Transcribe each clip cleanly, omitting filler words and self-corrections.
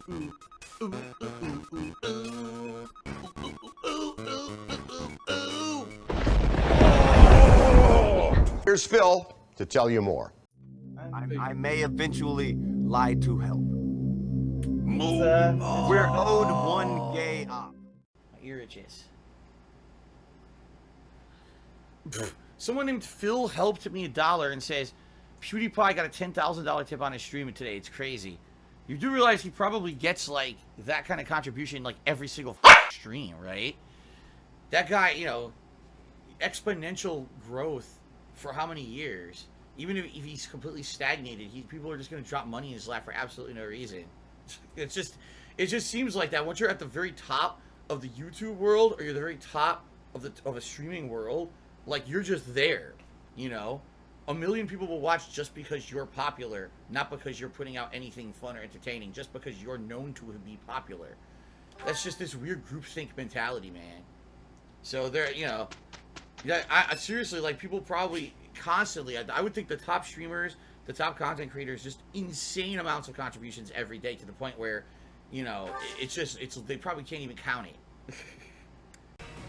Here's Phil to tell you more. I may eventually lie to help. We're owed one gay op. My ear itches. Someone named Phil helped me $1 and says, PewDiePie got a $10,000 tip on his stream today. It's crazy. You do realize he probably gets, like, that kind of contribution, like, every single stream, right? That guy, you know, exponential growth for how many years? Even if he's completely stagnated, people are just going to drop money in his lap for absolutely no reason. It just seems like that once you're at the very top of the YouTube world, or you're the very top of a streaming world, like, you're just there, you know? 1 million people will watch just because you're popular, not because you're putting out anything fun or entertaining, just because you're known to be popular. That's just this weird groupthink mentality, man. So there, you know, I seriously, like, people probably constantly, I would think the top streamers, the top content creators, just insane amounts of contributions every day, to the point where, you know, they probably can't even count it.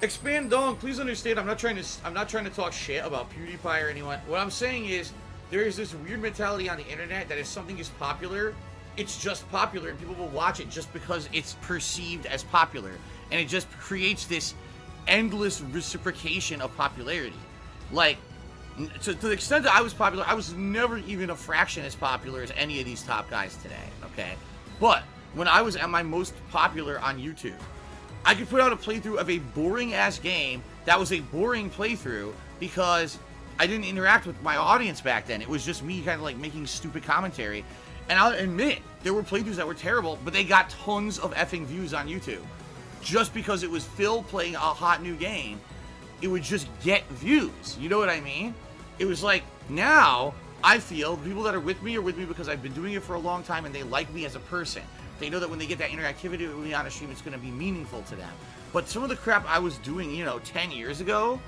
Expand Dong, please understand, I'm not trying to talk shit about PewDiePie or anyone. What I'm saying is, there is this weird mentality on the internet that if something is popular, it's just popular, and people will watch it just because it's perceived as popular. And it just creates this endless reciprocation of popularity. Like, to the extent that I was popular, I was never even a fraction as popular as any of these top guys today, okay? But when I was at my most popular on YouTube, I could put out a playthrough of a boring-ass game that was a boring playthrough because I didn't interact with my audience back then. It was just me kind of like making stupid commentary. And I'll admit, there were playthroughs that were terrible, but they got tons of effing views on YouTube. Just because it was Phil playing a hot new game, it would just get views. You know what I mean? It was like, now, I feel the people that are with me because I've been doing it for a long time and they like me as a person. They know that when they get that interactivity with me on a stream, it's going to be meaningful to them. But some of the crap I was doing, you know, 10 years ago,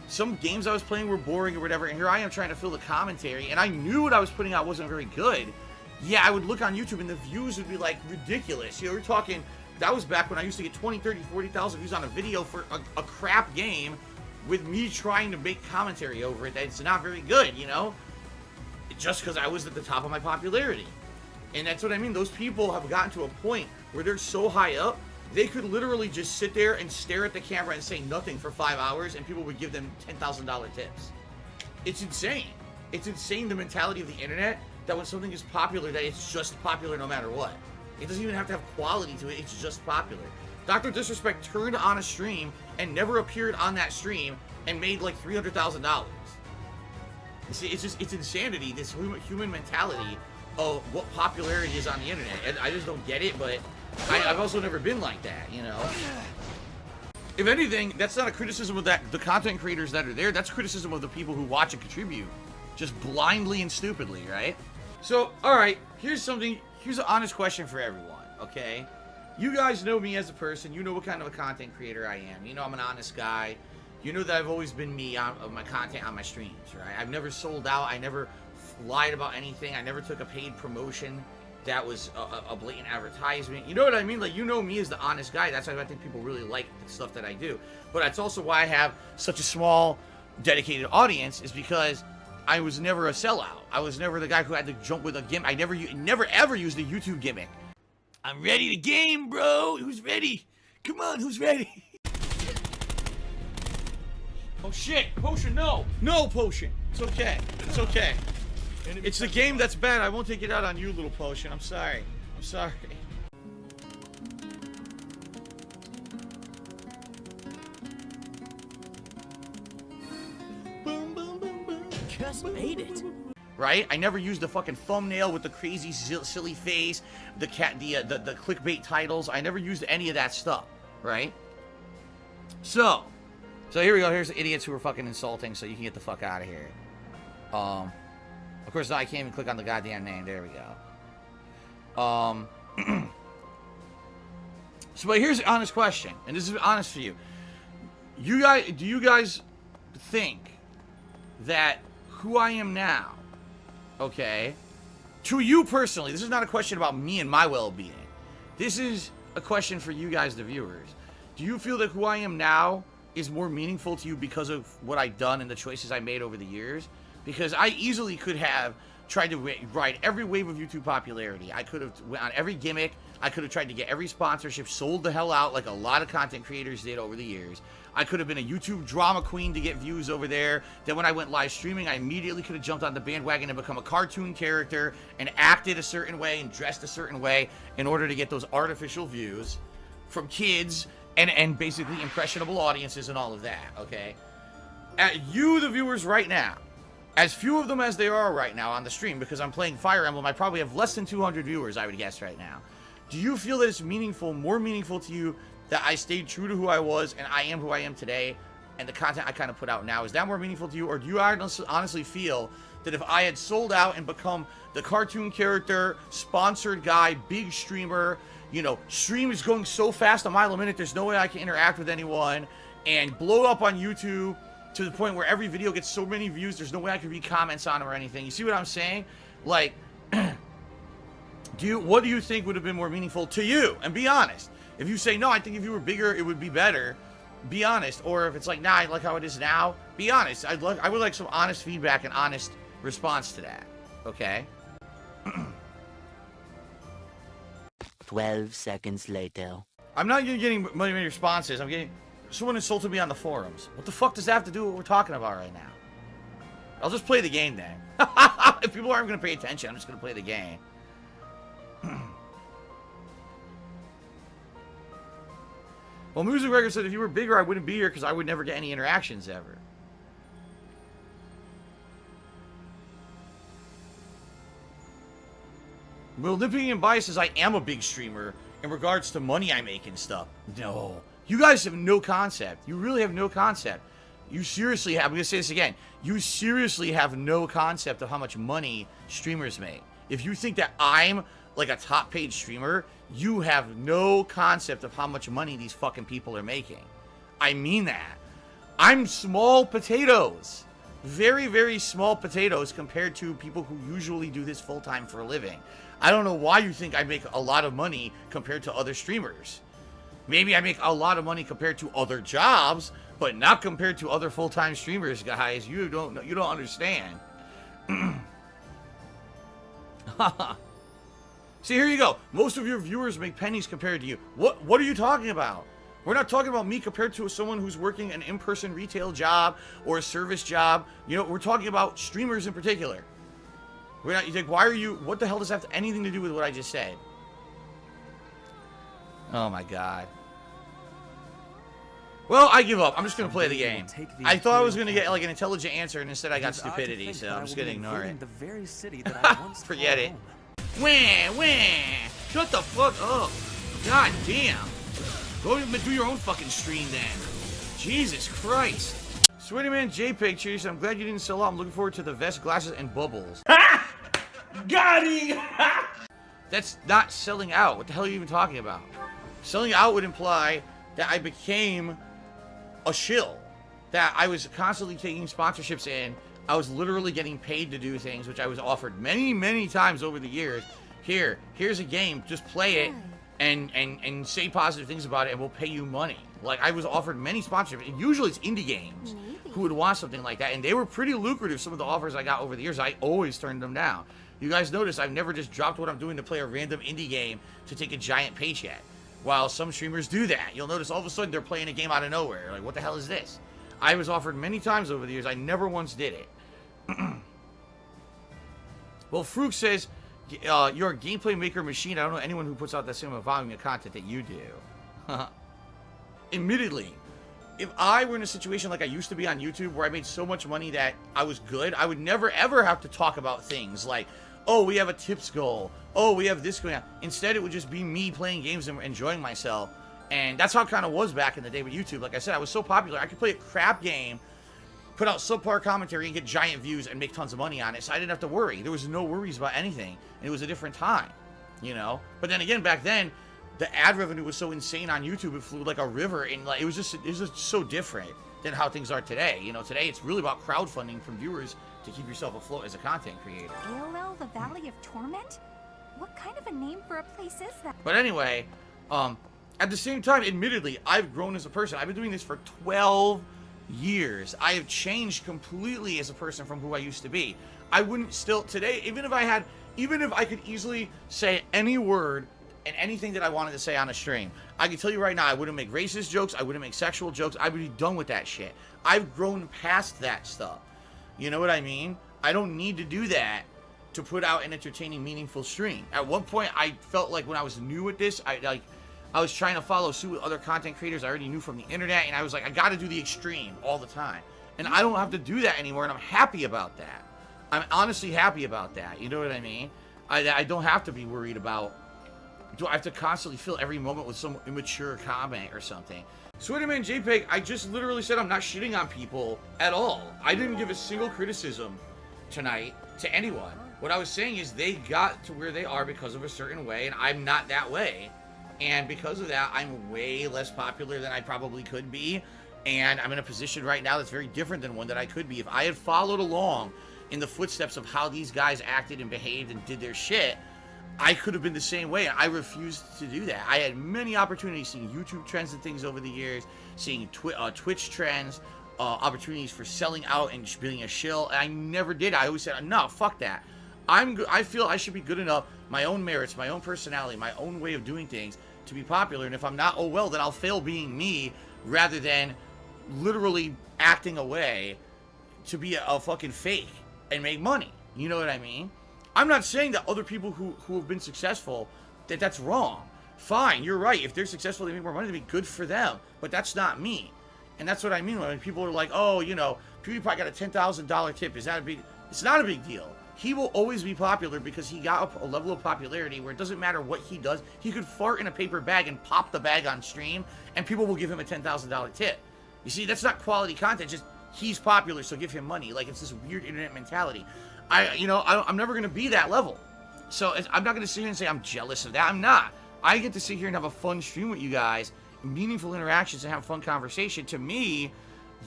some games I was playing were boring or whatever, and here I am trying to fill the commentary, and I knew what I was putting out wasn't very good. Yeah, I would look on YouTube and the views would be, like, ridiculous. You know, we're talking, that was back when I used to get 20, 30, 40,000 views on a video for a crap game with me trying to make commentary over it that's not very good, you know? Just because I was at the top of my popularity. And that's what I mean. Those people have gotten to a point where they're so high up, they could literally just sit there and stare at the camera and say nothing for 5 hours, and people would give them $10,000 tips. It's insane. It's insane, the mentality of the internet, that when something is popular, that it's just popular no matter what. It doesn't even have to have quality to it. It's just popular. Dr. Disrespect turned on a stream and never appeared on that stream and made like $300,000. You see, it's insanity, this human mentality of what popularity is on the internet. And I just don't get it, but I've also never been like that, you know? If anything, that's not a criticism of the content creators that are there. That's criticism of the people who watch and contribute. Just blindly and stupidly, right? So, alright, here's an honest question for everyone, okay? You guys know me as a person. You know what kind of a content creator I am. You know I'm an honest guy. You know that I've always been me on my content on my streams, right? I've never sold out. I never lied about anything. I never took a paid promotion that was a blatant advertisement. You know what I mean? Like, you know me as the honest guy. That's why I think people really like the stuff that I do. But that's also why I have such a small, dedicated audience, is because I was never a sellout. I was never the guy who had to jump with a gimmick. I never ever used a YouTube gimmick. I'm ready to game, bro. Who's ready? Come on, who's ready? Oh shit, Potion, no. No, Potion. It's okay. It's okay. It's the game that's bad. I won't take it out on you, little Potion. I'm sorry. I'm sorry. Boom, boom, boom, boom. Just made it. Right? I never used the fucking thumbnail with the crazy silly face, the clickbait titles. I never used any of that stuff, right? So here we go. Here's the idiots who are fucking insulting, so you can get the fuck out of here. Of course, now I can't even click on the goddamn name. There we go. So, but here's an honest question, and this is honest for you. Do you guys think that who I am now, okay, to you personally, this is not a question about me and my well-being. This is a question for you guys, the viewers. Do you feel that who I am now is more meaningful to you because of what I've done and the choices I made over the years? Because I easily could have tried to ride every wave of YouTube popularity. I could have went on every gimmick. I could have tried to get every sponsorship, sold the hell out like a lot of content creators did over the years. I could have been a YouTube drama queen to get views over there. Then when I went live streaming, I immediately could have jumped on the bandwagon and become a cartoon character and acted a certain way and dressed a certain way in order to get those artificial views from kids and basically impressionable audiences and all of that, okay? At you, the viewers, right now, as few of them as there are right now on the stream, because I'm playing Fire Emblem, I probably have less than 200 viewers, I would guess, right now. Do you feel that it's meaningful, more meaningful to you that I stayed true to who I was and I am who I am today and the content I kind of put out now? Is that more meaningful to you, or do you honestly feel that if I had sold out and become the cartoon character, sponsored guy, big streamer, you know, stream is going so fast a mile a minute, there's no way I can interact with anyone, and blow up on YouTube to the point where every video gets so many views, there's no way I can read comments on it or anything? You see what I'm saying? Like, what do you think would have been more meaningful to you? And be honest. If you say, no, I think if you were bigger, it would be better, be honest. Or if it's like, nah, I like how it is now, be honest. I would like some honest feedback and honest response to that, okay? 12 seconds later. I'm not getting many responses. I'm getting... Someone insulted me on the forums. What the fuck does that have to do with what we're talking about right now? I'll just play the game then. If people aren't going to pay attention, I'm just going to play the game. Well, Music Record said if you were bigger, I wouldn't be here because I would never get any interactions ever. Well, nitpicking and bias says I am a big streamer in regards to money I make and stuff. No. You guys have no concept. You really have no concept. You seriously have, I'm going to say this again. You seriously have no concept of how much money streamers make. If you think that I'm like a top paid streamer, you have no concept of how much money these fucking people are making. I mean that. I'm small potatoes. Very, very small potatoes compared to people who usually do this full time for a living. I don't know why you think I make a lot of money compared to other streamers. Maybe I make a lot of money compared to other jobs, but not compared to other full-time streamers, guys. You don't understand. See, here you go. Most of your viewers make pennies compared to you. What are you talking about? We're not talking about me compared to someone who's working an in-person retail job or a service job. You know, we're talking about streamers in particular. We're not, you think, why are you, what the hell does that have anything to do with what I just said? Oh my god. Well, I give up. I'm just going to play the game. I thought I was going to get like an intelligent answer, and instead I got stupidity, so I'm just going to ignore it. The very city that I once Forget it. Wah. Shut the fuck up. God damn. Go do your own fucking stream then. Jesus Christ. Sweaty Man JPEG, cheers. I'm glad you didn't sell out. I'm looking forward to the vest, glasses, and bubbles. Got him! That's not selling out. What the hell are you even talking about? Selling out would imply that I became a shill. That I was constantly taking sponsorships in. I was literally getting paid to do things, which I was offered many, many times over the years. Here's a game. Just play it and say positive things about it, and we'll pay you money. Like, I was offered many sponsorships. And usually it's indie games who would want something like that. And they were pretty lucrative, some of the offers I got over the years. I always turned them down. You guys notice I've never just dropped what I'm doing to play a random indie game to take a giant paycheck. While some streamers do that. You'll notice all of a sudden they're playing a game out of nowhere. Like, what the hell is this? I was offered many times over the years. I never once did it. Well, Fruke says, you're a gameplay maker machine. I don't know anyone who puts out the same volume of content that you do. Admittedly, if I were in a situation like I used to be on YouTube where I made so much money that I was good, I would never ever have to talk about things like, oh, we have a tips goal. Oh, we have this going on. Instead, it would just be me playing games and enjoying myself. And that's how it kind of was back in the day with YouTube. Like I said, I was so popular. I could play a crap game, put out subpar commentary, and get giant views and make tons of money on it. So I didn't have to worry. There was no worries about anything. And it was a different time, you know? But then again, back then, the ad revenue was so insane on YouTube. It flew like a river. And like, it was just so different than how things are today. You know, today it's really about crowdfunding from viewers to keep yourself afloat as a content creator. AOL, the Valley of Torment? What kind of a name for a place is that? But anyway, at the same time, admittedly, I've grown as a person. I've been doing this for 12 years. I have changed completely as a person from who I used to be. I wouldn't still today, even if I could easily say any word and anything that I wanted to say on a stream, I can tell you right now, I wouldn't make racist jokes, I wouldn't make sexual jokes, I would be done with that shit. I've grown past that stuff. You know what I mean? I don't need to do that to put out an entertaining, meaningful stream. At one point, I felt like when I was new at this, I was trying to follow suit with other content creators I already knew from the internet, and I was like, I gotta do the extreme all the time. And I don't have to do that anymore, and I'm happy about that. I'm honestly happy about that. You know what I mean? I don't have to be worried about, do I have to constantly fill every moment with some immature comment or something? Sweaterman JPEG, I just literally said I'm not shitting on people at all. I didn't give a single criticism tonight to anyone. What I was saying is they got to where they are because of a certain way, and I'm not that way. And because of that, I'm way less popular than I probably could be. And I'm in a position right now that's very different than one that I could be. If I had followed along in the footsteps of how these guys acted and behaved and did their shit, I could have been the same way. And I refused to do that. I had many opportunities seeing YouTube trends and things over the years, seeing Twitch trends, opportunities for selling out and just being a shill. And I never did. I always said, no, fuck that. I feel I should be good enough, my own merits, my own personality, my own way of doing things to be popular. And if I'm not, oh well, then I'll fail being me rather than literally acting away to be a fucking fake and make money. You know what I mean? I'm not saying that other people who have been successful, that's wrong. Fine, you're right. If they're successful, they make more money, that'd be good for them. But that's not me. And that's what I mean when people are like, oh, you know, PewDiePie got a $10,000 tip. Is that a big... It's not a big deal. He will always be popular because he got a level of popularity where it doesn't matter what he does. He could fart in a paper bag and pop the bag on stream, and people will give him a $10,000 tip. You see, that's not quality content. Just he's popular, so give him money. Like, it's this weird internet mentality. I'm never going to be that level. So I'm not going to sit here and say I'm jealous of that. I'm not. I get to sit here and have a fun stream with you guys, meaningful interactions, and have fun conversation. To me,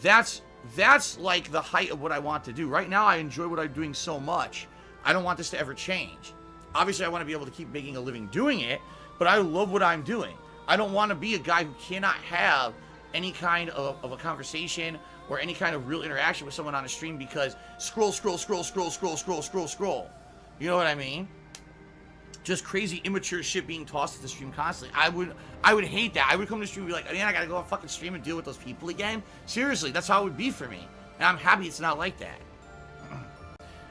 that's like the height of what I want to do. Right now, I enjoy what I'm doing so much. I don't want this to ever change. Obviously, I want to be able to keep making a living doing it, but I love what I'm doing. I don't want to be a guy who cannot have any kind of a conversation or any kind of real interaction with someone on a stream because scroll. You know what I mean? Just crazy immature shit being tossed at the stream constantly. I would hate that. I would come to the stream and be like, man, I gotta go on fucking stream and deal with those people again. Seriously, that's how it would be for me. And I'm happy it's not like that.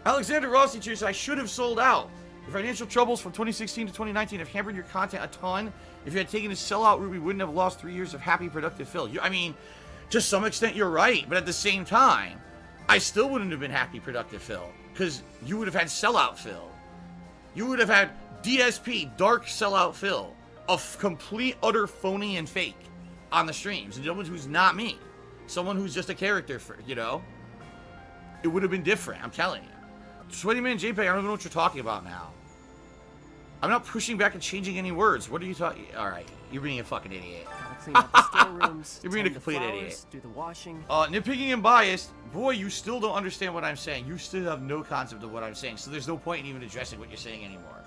Alexander Rossi says, I should have sold out. The financial troubles from 2016 to 2019 have hampered your content a ton. If you had taken a sellout route, we wouldn't have lost 3 years of happy, productive Phil. I mean, to some extent, you're right. But at the same time, I still wouldn't have been happy, productive Phil. Because you would have had sellout Phil. You would have had DSP, dark sellout Phil. Of complete, utter phony and fake on the streams. And someone who's not me. Someone who's just a character, It would have been different, I'm telling you. Sweaty Man JPEG, I don't even know what you're talking about now. I'm not pushing back and changing any words. What are you talking? Alright, you're being a fucking idiot. Clean up the storerooms, You're being a tend the complete flowers, idiot. Do the washing. Nitpicking and biased. Boy, you still don't understand what I'm saying. You still have no concept of what I'm saying. So there's no point in even addressing what you're saying anymore.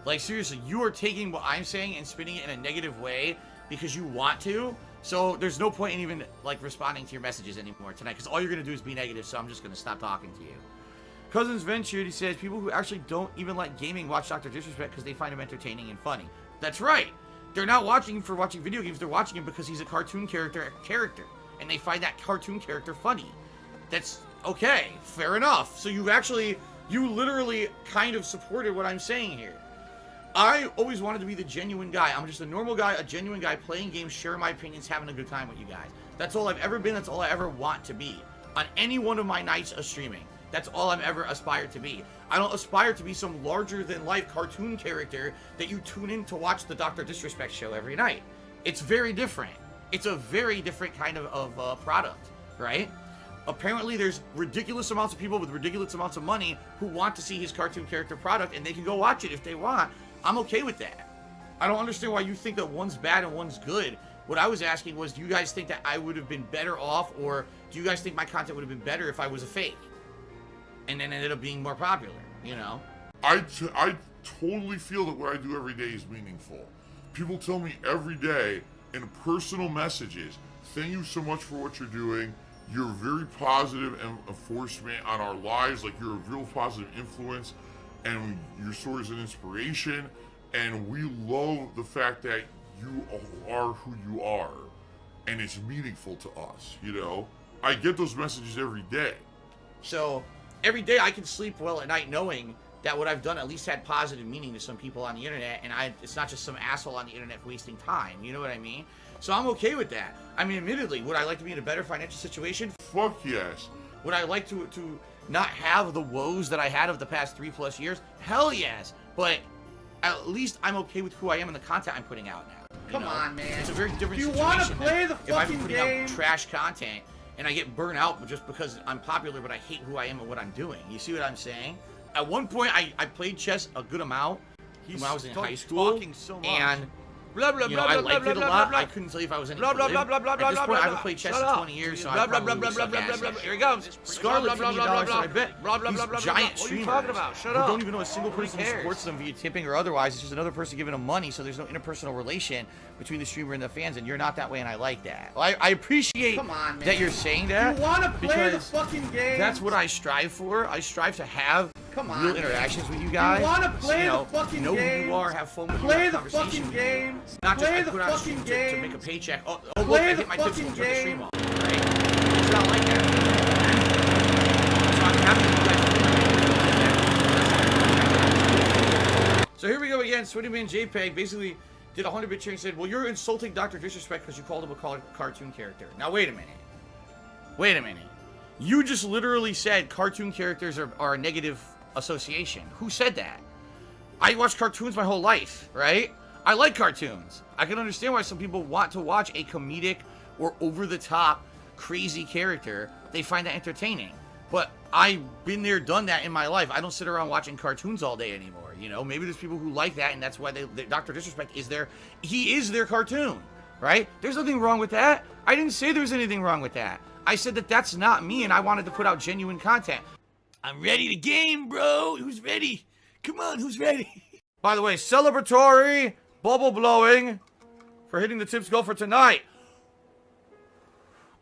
Like, seriously, you are taking what I'm saying and spinning it in a negative way because you want to. So there's no point in even, like, responding to your messages anymore tonight because all you're going to do is be negative, so I'm just going to stop talking to you. Cousins Ventured, he says, people who actually don't even like gaming watch Dr. Disrespect because they find him entertaining and funny. That's right. They're not watching him for watching video games. They're watching him because he's a cartoon character, and they find that cartoon character funny. That's okay. Fair enough. So you literally kind of supported what I'm saying here. I always wanted to be the genuine guy. I'm just a normal guy, a genuine guy, playing games, sharing my opinions, having a good time with you guys. That's all I've ever been. That's all I ever want to be. On any one of my nights of streaming. That's all I've ever aspired to be. I don't aspire to be some larger-than-life cartoon character that you tune in to watch the Dr. Disrespect show every night. It's very different. It's a very different kind of product, right? Apparently, there's ridiculous amounts of people with ridiculous amounts of money who want to see his cartoon character product, and they can go watch it if they want. I'm okay with that. I don't understand why you think that one's bad and one's good. What I was asking was, do you guys think that I would have been better off, or do you guys think my content would have been better if I was a fake? And then ended up being more popular, you know? I totally feel that what I do every day is meaningful. People tell me every day in personal messages, thank you so much for what you're doing. You're very positive and enforcement on our lives. Like, you're a real positive influence, and your story is an inspiration. And we love the fact that you are who you are, and it's meaningful to us, you know? I get those messages every day. So every day I can sleep well at night knowing that what I've done at least had positive meaning to some people on the internet, and it's not just some asshole on the internet wasting time. You know what I mean? So I'm okay with that. I mean, admittedly, would I like to be in a better financial situation? Fuck yes. Would I like to not have the woes that I had of the past 3+ years? Hell yes. But at least I'm okay with who I am and the content I'm putting out now. Come on, man. It's a very different Do you situation want to play the if I'm fucking putting game? out trash content and I get burnt out just because I'm popular, but I hate who I am and what I'm doing. You see what I'm saying? At one point, I played chess a good amount when I was in high school, and Blah, blah, you know, blah, I blah, liked blah, it a blah, lot. blah, I couldn't tell you if I was any blah, blah, good. blah, blah, blah, At blah, this blah, point, I blah, haven't played chess shut in up. 20 years, so Blah, I blah, probably blah, blah, suck blah, ass blah, at blah, it. here it comes. Scarlet Blah, blah, blah, $50, blah, I bet. blah, blah, These blah, blah, giant blah. What are you streamers talking about? Shut who up. don't even know a single Nobody person who cares. supports them via tipping or otherwise. It's just another person giving them money, so there's no interpersonal relation between the streamer and the fans, and you're not that way, and I like that. Well, I appreciate Come on, man. that you're saying that. You want to play the because fucking game? that's what I strive for. I strive to have Come on, real man. interactions with you guys. You want to So, play you know, the fucking know game? who you are, have fun with Play you, the have conversation fucking with you. game. Not just Play I the put out a fucking stream game. to make a paycheck. Oh look, Play I the hit my tips fucking and turn the stream game. off, right? It's not like that. So I'm happy you guys. So here we go again. Swinnyman JPEG basically did a 100-bit cheer and said, well, you're insulting Dr. Disrespect because you called him a cartoon character. Now, wait a minute. Wait a minute. You just literally said cartoon characters are a negative association. Who said that? I watched cartoons my whole life, right? I like cartoons. I can understand why some people want to watch a comedic or over-the-top crazy character. They find that entertaining. But I've been there, done that in my life. I don't sit around watching cartoons all day anymore. You know, maybe there's people who like that, and that's why Dr. Disrespect is he is their cartoon, right? There's nothing wrong with that. I didn't say there was anything wrong with that. I said that that's not me, and I wanted to put out genuine content. I'm ready to game, bro. Who's ready? Come on, who's ready? By the way, celebratory bubble blowing for hitting the tips goal for tonight.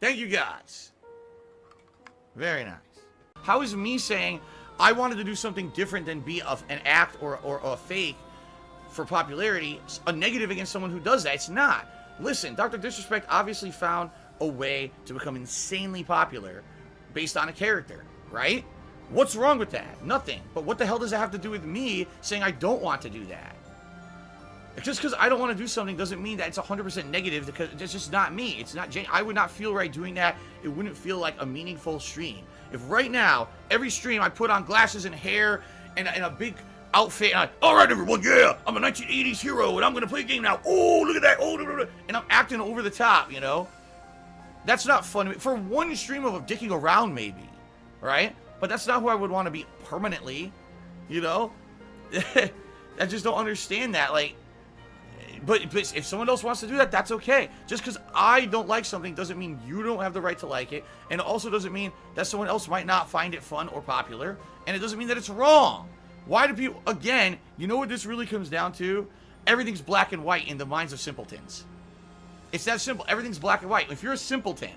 Thank you, guys. Very nice. How is me saying I wanted to do something different than be an act or a fake for popularity a negative against someone who does that? It's not. Listen, Dr. Disrespect obviously found a way to become insanely popular based on a character, right? What's wrong with that? Nothing. But what the hell does that have to do with me saying I don't want to do that? Just because I don't want to do something doesn't mean that it's 100% negative, because it's just not me. It's not. I would not feel right doing that. It wouldn't feel like a meaningful stream. If right now, every stream I put on glasses and hair and a big outfit, and all right, everyone, yeah, I'm a 1980s hero, and I'm going to play a game now. Oh, look at that. Oh, and I'm acting over the top, you know? That's not fun. For one stream of dicking around, maybe, right? But that's not who I would want to be permanently, you know? I just don't understand that. Like, but if someone else wants to do that, that's okay. Just because I don't like something doesn't mean you don't have the right to like it. And it also doesn't mean that someone else might not find it fun or popular. And it doesn't mean that it's wrong. Why do people, again, you know what this really comes down to? Everything's black and white in the minds of simpletons. It's that simple. Everything's black and white. If you're a simpleton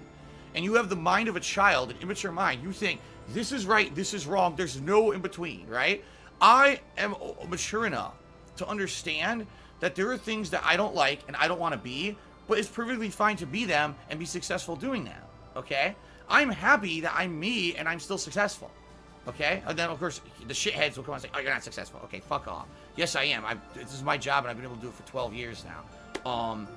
and you have the mind of a child, an immature mind, you think this is right, this is wrong, there's no in between, right? I am mature enough to understand that there are things that I don't like and I don't want to be, but it's perfectly fine to be them and be successful doing that, okay? I'm happy that I'm me and I'm still successful, okay? And then, of course, the shitheads will come and say, oh, you're not successful. Okay, fuck off. Yes, I am. This is my job, and I've been able to do it for 12 years now.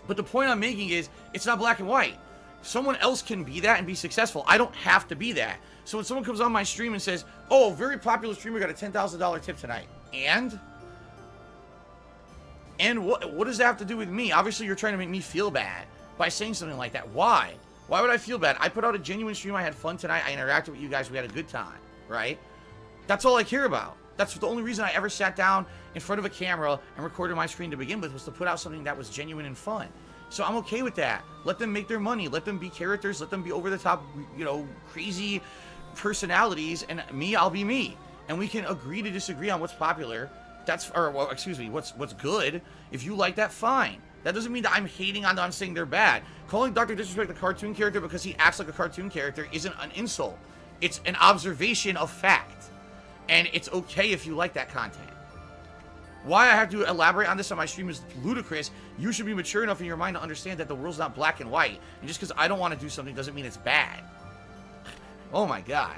But the point I'm making is, it's not black and white. Someone else can be that and be successful. I don't have to be that. So when someone comes on my stream and says, oh, a very popular streamer got a $10,000 tip tonight, and what does that have to do with me? Obviously, you're trying to make me feel bad by saying something like that. Why? Why would I feel bad? I put out a genuine stream. I had fun tonight. I interacted with you guys. We had a good time, right? That's all I care about. That's the only reason I ever sat down in front of a camera and recorded my screen to begin with, was to put out something that was genuine and fun. So I'm okay with that. Let them make their money. Let them be characters. Let them be over the top, you know, crazy personalities. And me, I'll be me. and we can agree to disagree on what's popular. Well, excuse me, what's good. If you like that, fine. That doesn't mean that I'm hating on them, saying they're bad. Calling Dr. Disrespect a cartoon character because he acts like a cartoon character isn't an insult. It's an observation of fact. And it's okay if you like that content. Why I have to elaborate on this on my stream is ludicrous. You should be mature enough in your mind to understand that the world's not black and white. And just because I don't want to do something doesn't mean it's bad. Oh my god.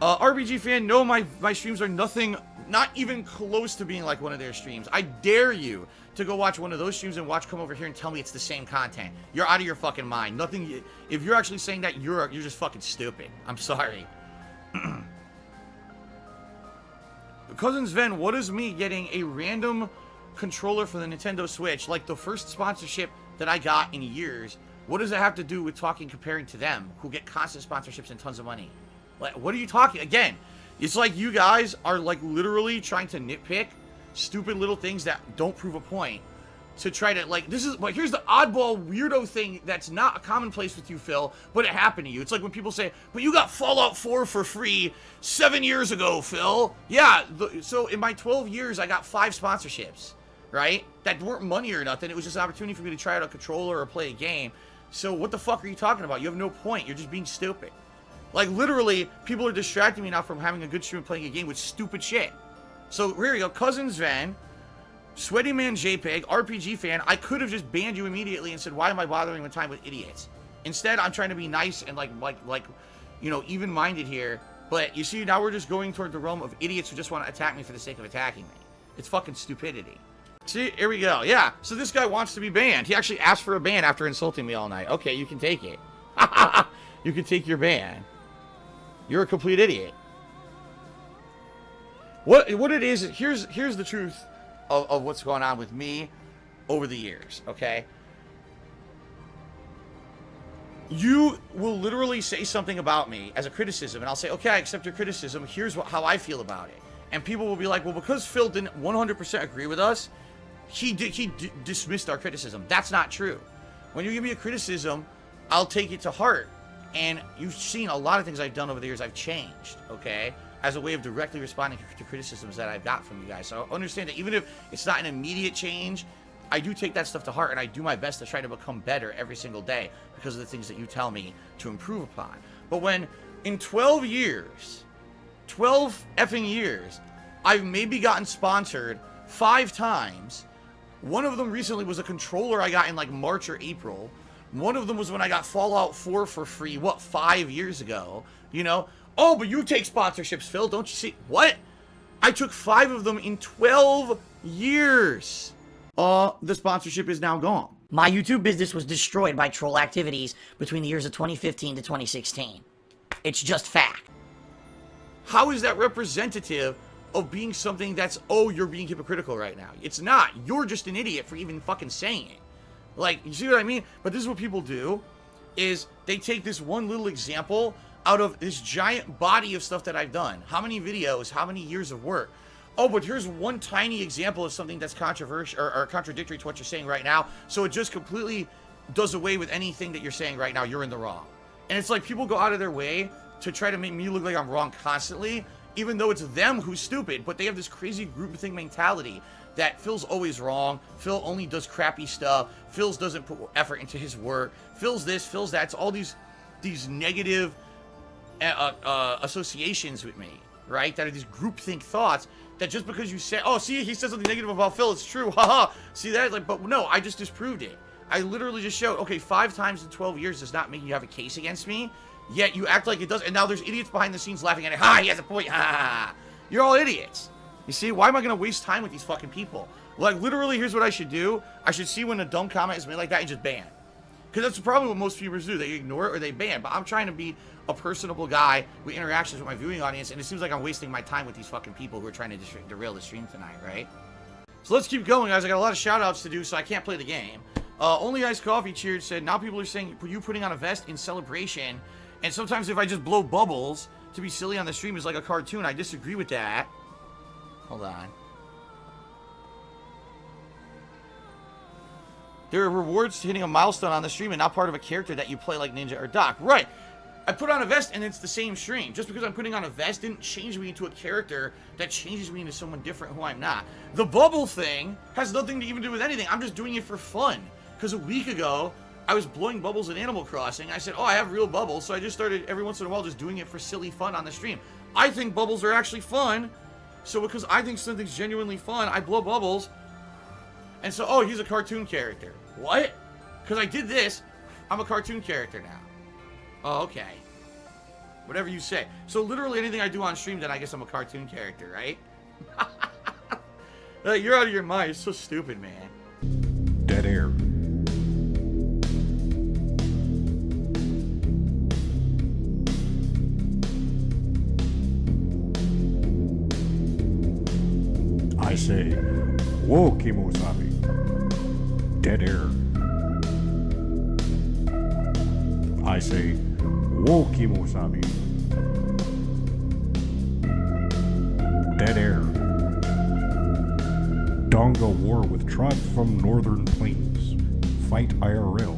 RPG fan, no, my streams are nothing, not even close to being like one of their streams. I dare you to go watch one of those streams and come over here and tell me it's the same content. You're out of your fucking mind. Nothing. If you're actually saying that, you're just fucking stupid. I'm sorry. Cousins Ven, what is me getting a random controller for the Nintendo Switch, like the first sponsorship that I got in years? What does it have to do with comparing to them, who get constant sponsorships and tons of money? Like, what are you talking? Again, it's like you guys are like literally trying to nitpick stupid little things that don't prove a point to try to, like, this is, like, here's the oddball weirdo thing that's not a commonplace with you, Phil, but it happened to you. It's like when people say, but you got Fallout 4 for free 7 years ago, Phil. Yeah, so in my 12 years, I got 5 sponsorships, right? That weren't money or nothing. It was just an opportunity for me to try out a controller or play a game. So what the fuck are you talking about? You have no point. You're just being stupid. Like, literally, people are distracting me now from having a good stream and playing a game with stupid shit. So, here we go. Cousins Van, Sweaty Man JPEG, RPG fan. I could have just banned you immediately and said, why am I bothering my time with idiots? Instead, I'm trying to be nice and, like, you know, even-minded here. But, you see, now we're just going toward the realm of idiots who just want to attack me for the sake of attacking me. It's fucking stupidity. See, here we go. Yeah, so this guy wants to be banned. He actually asked for a ban after insulting me all night. Okay, you can take it. You can take your ban. You're a complete idiot. What it is, here's the truth of what's going on with me over the years, okay? You will literally say something about me as a criticism, and I'll say, okay, I accept your criticism. Here's how I feel about it. And people will be like, well, because Phil didn't 100% agree with us, he dismissed our criticism. That's not true. When you give me a criticism, I'll take it to heart. And you've seen a lot of things I've done over the years. I've changed, okay? As a way of directly responding to criticisms that I've got from you guys. So understand that even if it's not an immediate change, I do take that stuff to heart, and I do my best to try to become better every single day because of the things that you tell me to improve upon. But when in 12 years, 12 effing years, I've maybe gotten sponsored 5 times. One of them recently was a controller I got in like March or April. One of them was when I got Fallout 4 for free, 5 years ago? You know? Oh, but you take sponsorships, Phil, don't you see? What? I took 5 of them in 12 years. The sponsorship is now gone. My YouTube business was destroyed by troll activities between the years of 2015 to 2016. It's just fact. How is that representative of being something that's, oh, you're being hypocritical right now? It's not. You're just an idiot for even fucking saying it. Like, you see what I mean? But this is what people do, is they take this one little example out of this giant body of stuff that I've done. How many videos, how many years of work? Oh, but here's one tiny example of something that's controversial or contradictory to what you're saying right now. So it just completely does away with anything that you're saying right now. You're in the wrong. And it's like people go out of their way to try to make me look like I'm wrong constantly, even though it's them who's stupid. But they have this crazy groupthink mentality that Phil's always wrong. Phil only does crappy stuff. Phil doesn't put effort into his work. Phil's this, Phil's that. It's all these negative associations with me, right? That are these groupthink thoughts that just because you say, oh, see, he says something negative about Phil, it's true, haha. See that? Like, but no, I just disproved it. I literally just showed, okay, 5 times in 12 years does not make you have a case against me, yet you act like it does, and now there's idiots behind the scenes laughing at it. Ha, he has a point, ha, ha, ha. You're all idiots. You see, why am I going to waste time with these fucking people? Like, literally, here's what I should do. I should see when a dumb comment is made like that and just ban. Because that's probably what most viewers do. They ignore it or they ban. But I'm trying to be a personable guy with interactions with my viewing audience, and it seems like I'm wasting my time with these fucking people who are trying to derail the stream tonight, right? So let's keep going, guys. I got a lot of shout-outs to do, so I can't play the game. Only Iced Coffee cheered said, now people are saying, you putting on a vest in celebration, and sometimes if I just blow bubbles to be silly on the stream is like a cartoon. I disagree with that. Hold on. There are rewards to hitting a milestone on the stream and not part of a character that you play like Ninja or Doc. Right. I put on a vest and it's the same stream. Just because I'm putting on a vest didn't change me into a character that changes me into someone different who I'm not. The bubble thing has nothing to even do with anything. I'm just doing it for fun. Because a week ago, I was blowing bubbles in Animal Crossing. I said, oh, I have real bubbles. So I just started every once in a while just doing it for silly fun on the stream. I think bubbles are actually fun. So because I think something's genuinely fun, I blow bubbles. And so, oh, he's a cartoon character. What? Because I did this, I'm a cartoon character now. Oh, okay. Whatever you say. So literally anything I do on stream, then I guess I'm a cartoon character, right? You're out of your mind. It's so stupid, man. Dead air. I say, whoa, Kimosabi. Dead air. I say, whoa, Kimosabi. Dead air. Donga war with tribes from northern plains. Fight IRL.